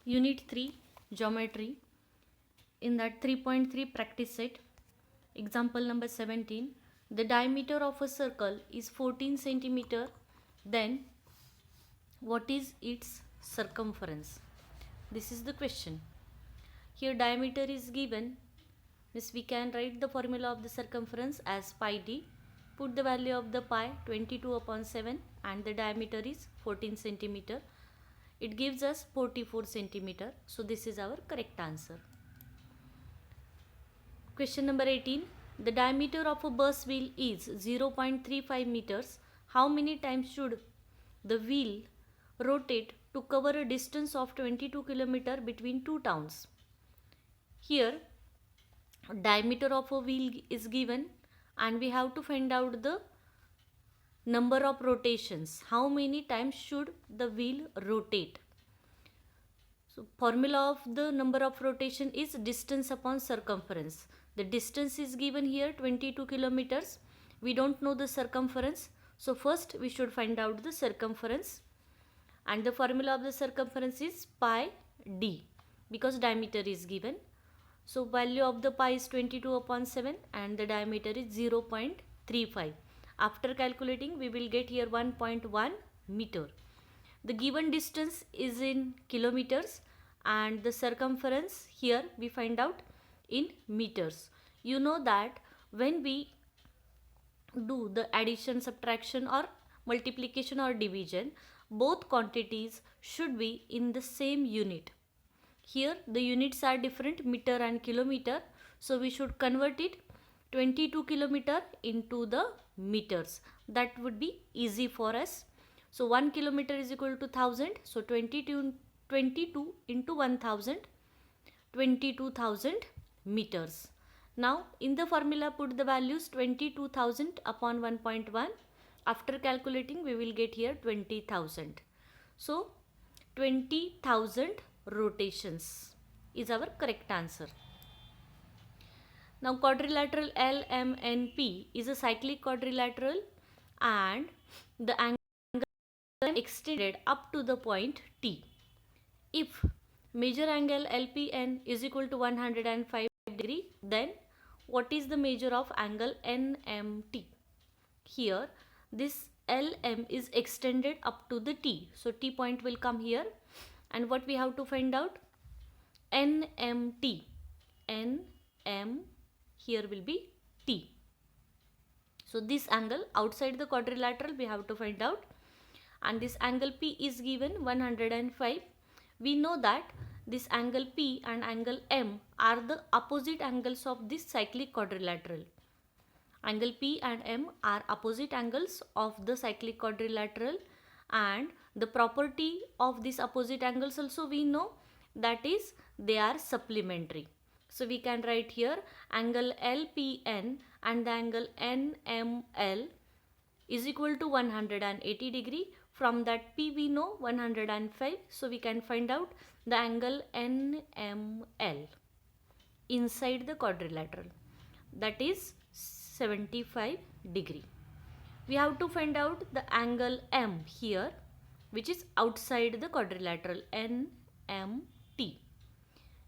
Unit 3 Geometry. In that 3.3 practice set, example number 17, the diameter of a circle is 14 centimeter. Then what is its circumference? This is the question. Here diameter is given, means we can write the formula of the circumference as pi d. Put the value of the pi 22 upon 7 and the diameter is 14 centimeter. It gives us 44 centimeter. So this is our correct answer. Question number 18. The diameter of a bus wheel is 0.35 meters. How many times should the wheel rotate to cover a distance of 22 km between two towns? Here diameter of a wheel is given and we have to find out the number of rotations. How many times should the wheel rotate? So formula of the number of rotation is distance upon circumference. The distance is given here 22 kilometers. We don't know the circumference. So first we should find out the circumference. And the formula of the circumference is pi d because diameter is given. So value of the pi is 22 upon 7 and the diameter is 0.35. After calculating we will get here 1.1 meter. The given distance is in kilometers and the circumference here we find out in meters. You know that when we do the addition, subtraction or multiplication or division, both quantities should be in the same unit. Here the units are different, meter and kilometer. So we should convert it 22 kilometer into the meters. That would be easy for us. So 1 kilometer is equal to 1000. So 22 into 1000, 22,000 meters. Now in the formula put the values 22,000 upon 1.1. After calculating we will get here 20,000. So 20,000 rotations is our correct answer. Now quadrilateral LMNP is a cyclic quadrilateral and the angle extended up to the point T. If major angle LPN is equal to 105 degree, then what is the measure of angle NMT? Here this LM is extended up to the T. So T point will come here. And what we have to find out? NMT. NM here will be T. So this angle outside the quadrilateral we have to find out. And this angle P is given 105. We know that this angle P and angle M are the opposite angles of this cyclic quadrilateral. Angle P and M are opposite angles of the cyclic quadrilateral, and the property of these opposite angles also we know, that is they are supplementary. So we can write here angle LPN and the angle NML is equal to 180 degree. From that P we know 105. So we can find out the angle NML inside the quadrilateral, that is 75 degree. We have to find out the angle M here, which is outside the quadrilateral, NMT.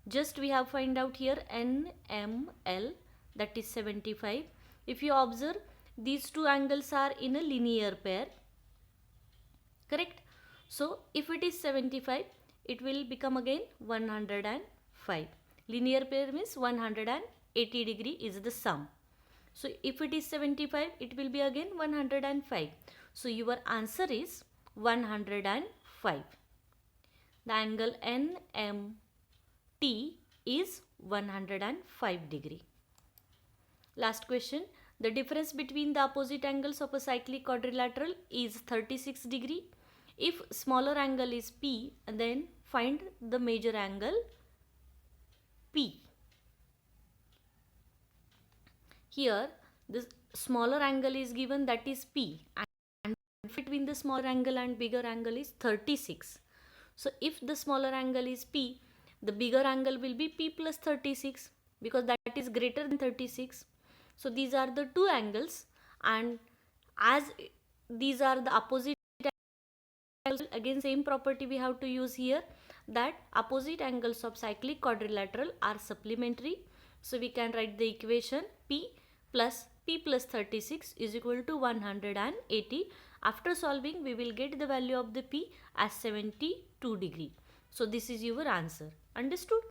Just we have find out here NML, that is 75. If you observe, these two angles are in a linear pair, correct? So if it is 75, it will become again 105. Linear pair means 180 degree is the sum. So if it is 75, it will be again 105. So your answer is 105. The angle NMT is 105 degree. Last question. The difference between the opposite angles of a cyclic quadrilateral is 36 degree. If smaller angle is P, then find the major angle P. Here the smaller angle is given, that is P, and between the smaller angle and bigger angle is 36. So if the smaller angle is P, the bigger angle will be P plus 36 because that is greater than 36. So these are the two angles, and as these are the opposite angles, again same property we have to use here. that opposite angles of cyclic quadrilateral are supplementary. So we can write the equation P plus 36 is equal to 180. After solving, we will get the value of the P as 72 degree. So this is your answer. Understood?